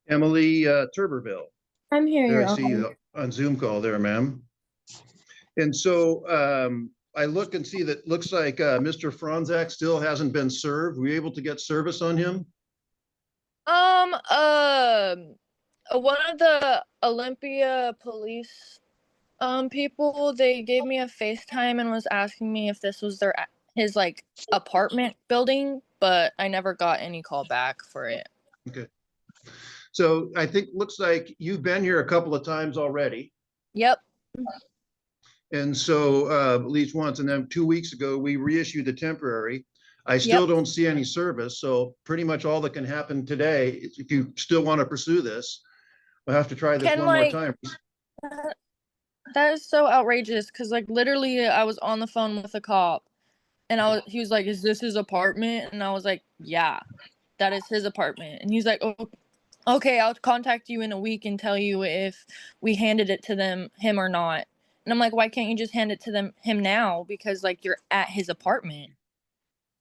Emily Turberville. I'm here, There, Your I see Honor. you on Zoom call there, ma'am. And so I look and see that looks like Mr. Franzak still hasn't been served. Were you able to get service on him? Um, uh, one of the Olympia police people, they gave me a FaceTime and was asking me if this was his like apartment building, but I never got any call back for it. Okay. So I think looks like you've been here a couple of times already. Yep. And so at least once, and then 2 weeks ago, we reissued the temporary. I still Yep. don't see any service. So pretty much all that can happen today, is if you still want to pursue this, we'll have to try this one more time. That is so outrageous because like literally I was on the phone with a cop and he was like, "Is this his apartment?" And I was like, "Yeah, that is his apartment." And he's like, "Oh, okay, I'll contact you in a week and tell you if we handed it to him or not." And I'm like, "Why can't you just hand it to him now? Because like you're at his apartment."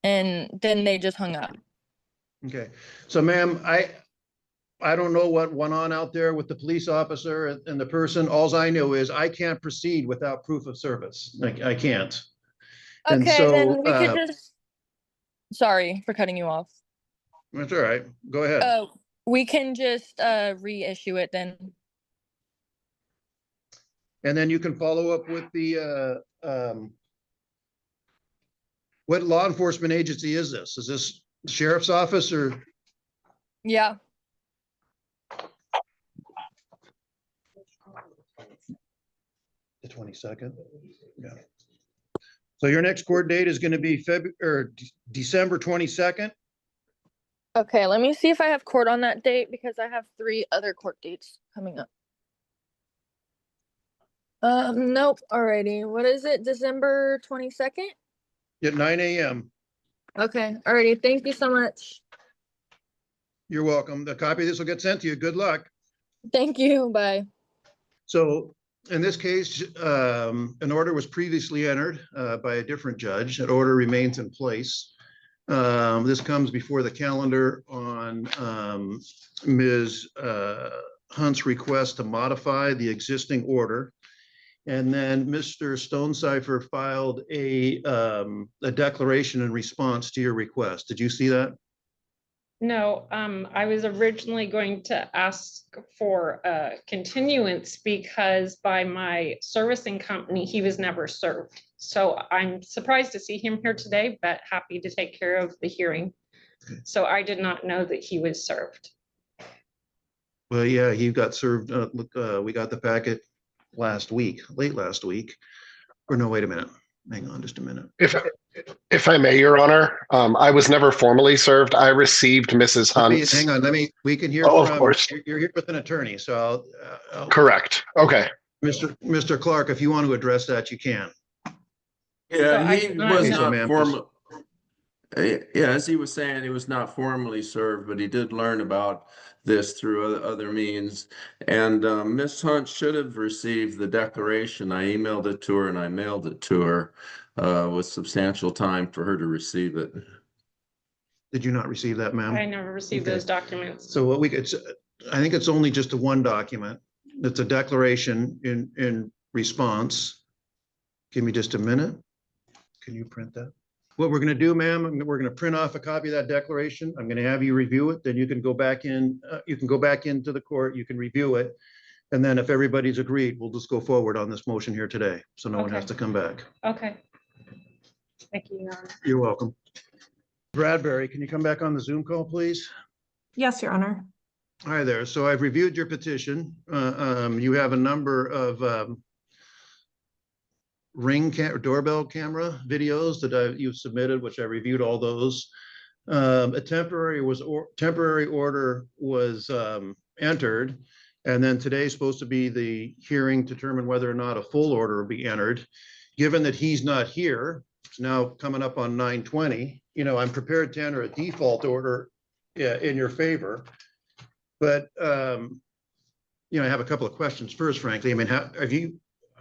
And then they just hung up. Okay. So ma'am, I don't know what went on out there with the police officer and the person. All I know is I can't proceed without proof of service. I can't. And Okay, so then we could just, sorry for cutting you off. that's all right. Go ahead. We can just reissue it then. And then you can follow up with the what law enforcement agency is this? Is this the sheriff's office or? Yeah. The 22nd. Yeah. So your next court date is going to be December 22nd. Okay, let me see if I have court on that date because I have 3 other court dates coming up. Nope. Alrighty. What is it? December 22nd? At 9 a.m. Okay. Alrighty. Thank you so much. You're welcome. The copy of this will get sent to you. Good luck. Thank you. Bye. So in this case, an order was previously entered by a different judge. That order remains in place. This comes before the calendar on Ms. Hunt's request to modify the existing order. And then Mr. Stonecipher filed a declaration in response to your request. Did you see that? No, I was originally going to ask for a continuance because by my servicing company, he was never served. So I'm surprised to see him here today, but happy to take care of the hearing. So I did not know that he was served. Well, yeah, he got served. We got the packet late last week. Or no, wait a minute. Hang on just a minute. If I may, Your Honor, I was never formally served. I received Mrs. Hunt's. Hang on, we can hear Oh, from, of course. You're here with an attorney, so I'll Correct. Okay. Mr. Clark, if you want to address that, you can. Yeah, So he was not ma'am, formal. Yeah, as he was saying, he was not formally served, but he did learn about this through other means. And Miss Hunt should have received the declaration. I emailed it to her and I mailed it to her with substantial time for her to receive it. Did you not receive that, ma'am? I never received those documents. So what I think it's only just a one document. It's a declaration in response. Give me just a minute. Can you print that? What we're going to do, ma'am, we're going to print off a copy of that declaration. I'm going to have you review it. Then you can go back in. You can go back into the court. You can review it. And then if everybody's agreed, we'll just go forward on this motion here today. So no one has to come back. Okay. Thank you, Your Honor. You're welcome. Bradbury, can you come back on the Zoom call, please? Yes, Your Honor. Hi there. So I've reviewed your petition. You have a number of doorbell camera videos that you've submitted, which I reviewed all those. A temporary order was entered, and then today's supposed to be the hearing to determine whether or not a full order will be entered. Given that he's not here, it's now coming up on 9/20. I'm prepared to enter a default order in your favor, but I have a couple of questions first, frankly. I mean,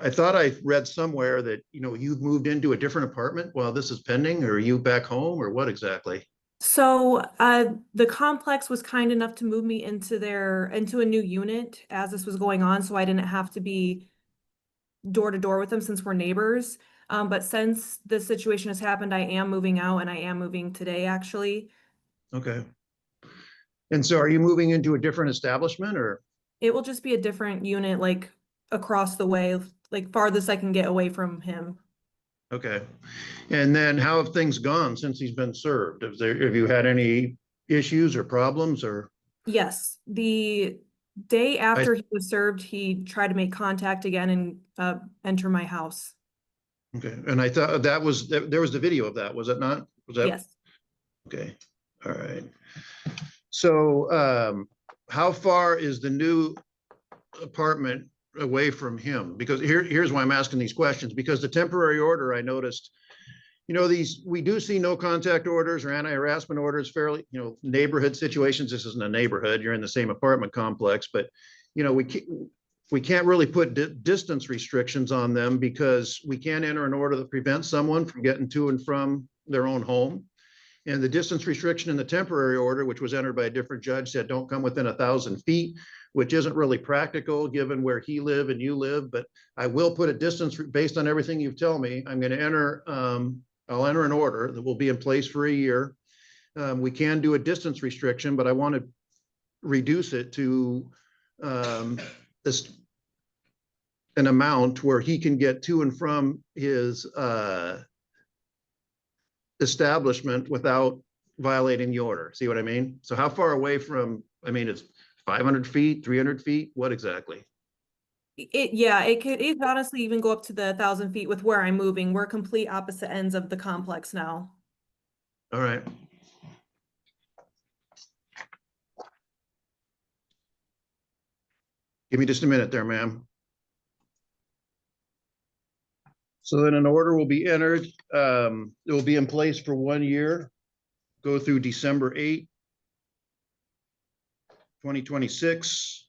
I thought I read somewhere that, you've moved into a different apartment while this is pending, or are you back home, or what exactly? So the complex was kind enough to move me into a new unit as this was going on, so I didn't have to be door to door with them since we're neighbors. But since this situation has happened, I am moving out, and I am moving today, actually. Okay. And so are you moving into a different establishment or? It will just be a different unit, like across the way, like farthest I can get away from him. Okay. And then how have things gone since he's been served? Have you had any issues or problems or? Yes, the day after he was served, he tried to make contact again and enter my house. Okay. And I thought there was the video of that, was it not? Was that? Yes. Okay. All right. So how far is the new apartment away from him? Because here's why I'm asking these questions, because the temporary order, I noticed, we do see no contact orders or anti-harassment orders fairly, neighborhood situations. This isn't a neighborhood, you're in the same apartment complex, but we can't really put distance restrictions on them because we can't enter an order that prevents someone from getting to and from their own home. And the distance restriction in the temporary order, which was entered by a different judge, said don't come within 1,000 feet, which isn't really practical given where he live and you live. But I will put a distance based on everything you've told me. I'm going to enter, I'll enter an order that will be in place for a year. We can do a distance restriction, but I want to reduce it to this an amount where he can get to and from his establishment without violating the order. See what I mean? So how far away from, it's 500 feet, 300 feet, what exactly? It could honestly even go up to the 1,000 feet with where I'm moving. We're complete opposite ends of the complex now. All right. Give me just a minute there, ma'am. So then an order will be entered. It will be in place for 1 year, go through December 8, 2026.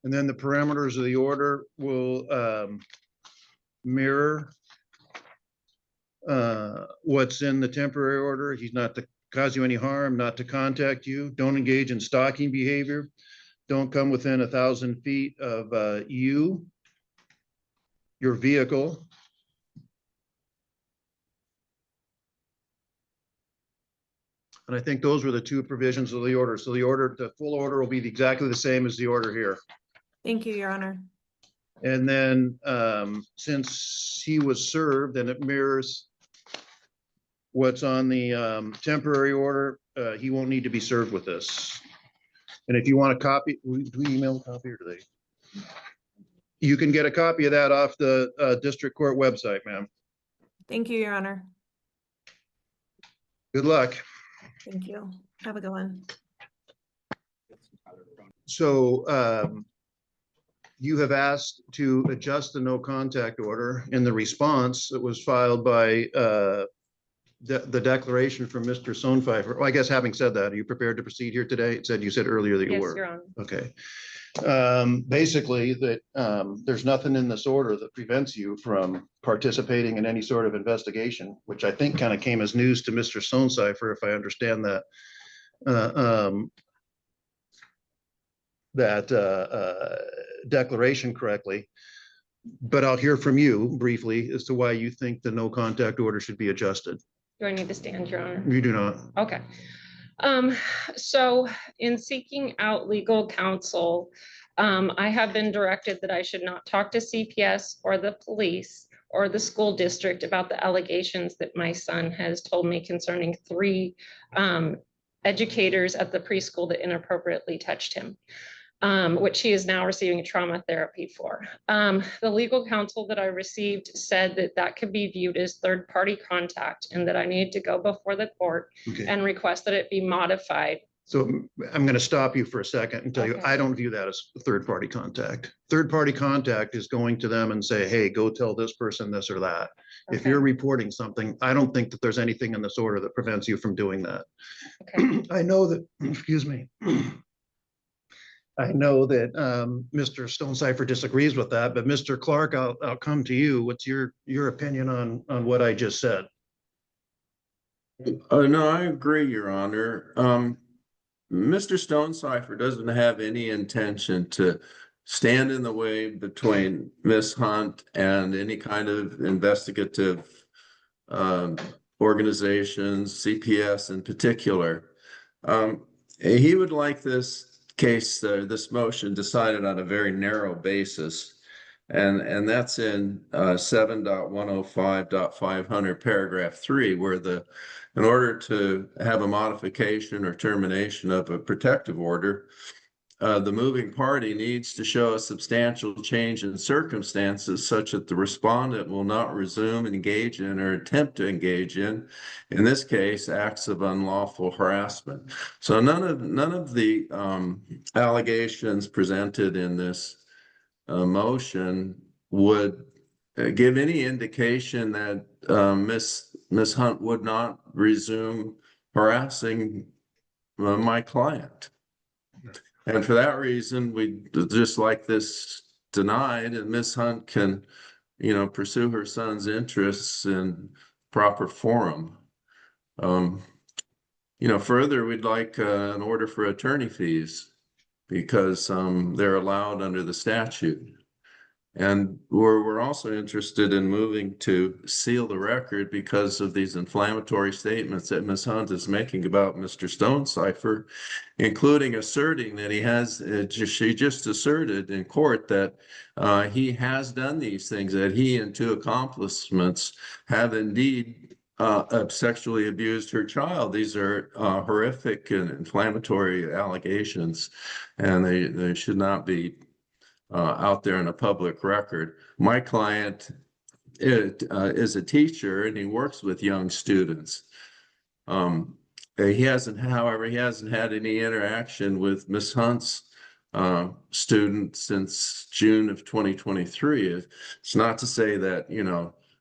And then the parameters of the order will mirror what's in the temporary order. He's not to cause you any harm, not to contact you, don't engage in stalking behavior, don't come within 1,000 feet of you, your vehicle. And I think those were the two provisions of the order. So the full order will be exactly the same as the order here. Thank you, Your Honor. And then since he was served and it mirrors what's on the temporary order, he won't need to be served with this. And if you want a copy, do we email a copy or do they? You can get a copy of that off the district court website, ma'am. Thank you, Your Honor. Good luck. Thank you. Have a good one. So you have asked to adjust the no contact order. In the response that was filed by the declaration from Mr. Sonepfeifer. Well, I guess having said that, are you prepared to proceed here today? You said earlier that you Yes, were. Your Honor. Okay. Basically that there's nothing in this order that prevents you from participating in any sort of investigation, which I think kind of came as news to Mr. Sonepfeifer, if I understand that declaration correctly. But I'll hear from you briefly as to why you think the no contact order should be adjusted. Do I need to stand, Your Honor? You do not. Okay. So in seeking out legal counsel, I have been directed that I should not talk to CPS or the police or the school district about the allegations that my son has told me concerning 3 educators at the preschool that inappropriately touched him, which he is now receiving trauma therapy for. The legal counsel that I received said that that could be viewed as third-party contact and that I need to go before the court Okay. and request that it be modified. So I'm going to stop you for a second and tell you, Okay. I don't view that as third-party contact. Third-party contact is going to them and say, hey, go tell this person this or that. If Okay. you're reporting something, I don't think that there's anything in this order that prevents you from doing that. Okay. I know that, excuse me. I know that Mr. Sonepfeifer disagrees with that, but Mr. Clark, I'll come to you. What's your opinion on what I just said? No, I agree, Your Honor. Mr. Stonecipher doesn't have any intention to stand in the way between Miss Hunt and any kind of investigative organizations, CPS in particular. He would like this case, this motion decided on a very narrow basis. And that's in 7.105.500 paragraph 3, where in order to have a modification or termination of a protective order, the moving party needs to show a substantial change in circumstances such that the respondent will not resume, engage in, or attempt to engage in this case, acts of unlawful harassment. So none of the allegations presented in this motion would give any indication that Miss Hunt would not resume harassing my client. And for that reason, we just like this denied, and Miss Hunt can, pursue her son's interests in proper forum. Further, we'd like an order for attorney fees because they're allowed under the statute. And we're also interested in moving to seal the record because of these inflammatory statements that Ms. Hunt is making about Mr. Stonecipher, including asserting that she just asserted in court that he has done these things, that he and two accomplishments have indeed sexually abused her child. These are horrific and inflammatory allegations, and they should not be out there in a public record. My client is a teacher and he works with young students. He hasn't had any interaction with Miss Hunt's student since June of 2023. It's not to say that,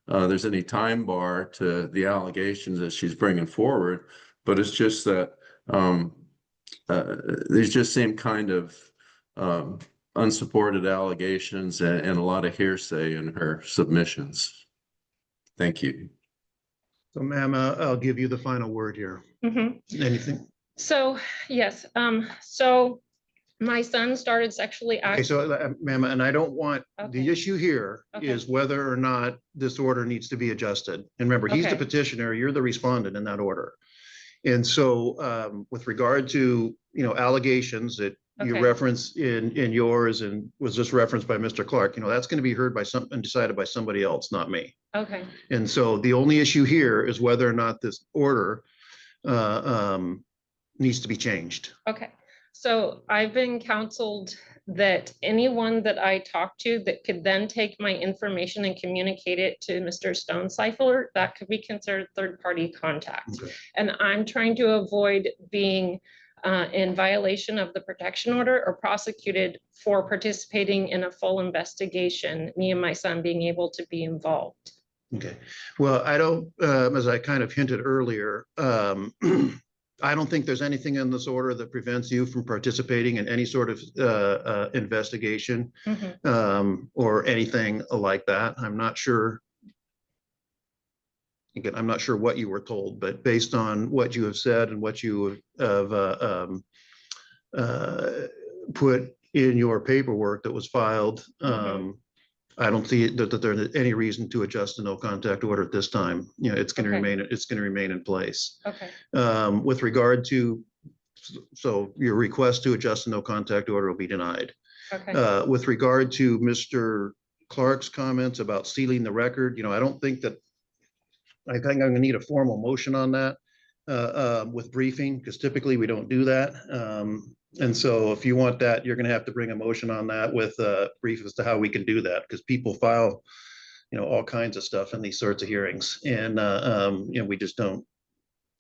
there's any time bar to the allegations that she's bringing forward, but it's just that these just seem kind of unsupported allegations and a lot of hearsay in her submissions. Thank you. So ma'am, I'll give you the final word here. Mm-hmm. Anything? So, yes, so my son started sexually Okay, acting. so ma'am, and I don't want, the Okay. issue here Okay. is whether or not this order needs to be adjusted. And remember, he's the Okay. petitioner, you're the respondent in that order. And so with regard to, allegations that you Okay. reference in yours and was just referenced by Mr. Clark, that's going to be heard by and decided by somebody else, not me. Okay, And so the only issue here is whether or not this order needs to be changed. okay. So I've been counseled that anyone that I talk to that could then take my information and communicate it to Mr. Stonecipher, that could be considered third-party contact. Okay. And I'm trying to avoid being in violation of the protection order or prosecuted for participating in a full investigation, me and my son being able to be involved. Okay, well, I don't, as I kind of hinted earlier, I don't think there's anything in this order that prevents you from participating in any sort of investigation or anything like that. I'm not sure. Again, I'm not sure what you were told, but based on what you have said and what you have put in your paperwork that was filed, I don't see that there's any reason to adjust the no contact order at this time. It's going to Okay. remain. It's going to remain in place. Okay, With regard to, so your request to adjust the no contact order will be denied. okay, With regard to Mr. Clark's comments about sealing the record, I don't think that. I think I'm going to need a formal motion on that with briefing, because typically we don't do that. And so if you want that, you're going to have to bring a motion on that with a brief as to how we can do that, because people file, all kinds of stuff in these sorts of hearings. And, we just don't,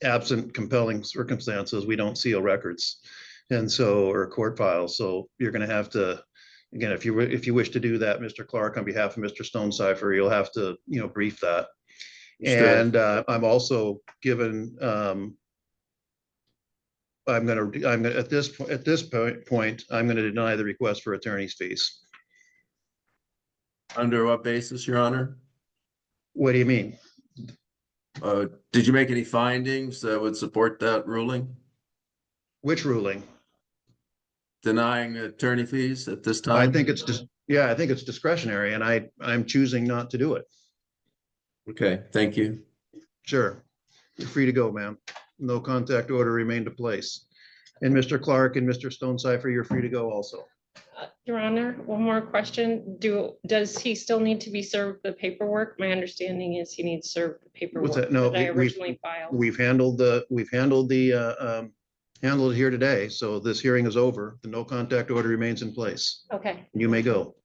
absent compelling circumstances, we don't seal records. And so, or court files. So you're going to have to, again, if you wish to do that, Mr. Clark, on behalf of Mr. Stonecipher, you'll have to, brief that. And I'm also given, I'm gonna at this point, I'm gonna deny the request for attorney's fees. Under what basis, Your Honor? What do you mean? Did you make any findings that would support that ruling? Which ruling? Denying attorney fees at this I time? think it's just, yeah, I think it's discretionary and I'm choosing not to do it. Okay, thank you. Sure. You're free to go, ma'am. No contact order remained in place. And Mr. Clark and Mr. Stonecipher, you're free to go also. Your Honor, one more question. Does he still need to be served the paperwork? My understanding is he needs served the paperwork that? No, that I we've- originally filed. We've handled it here today. So this hearing is over. The no contact order remains in place. Okay, You may go.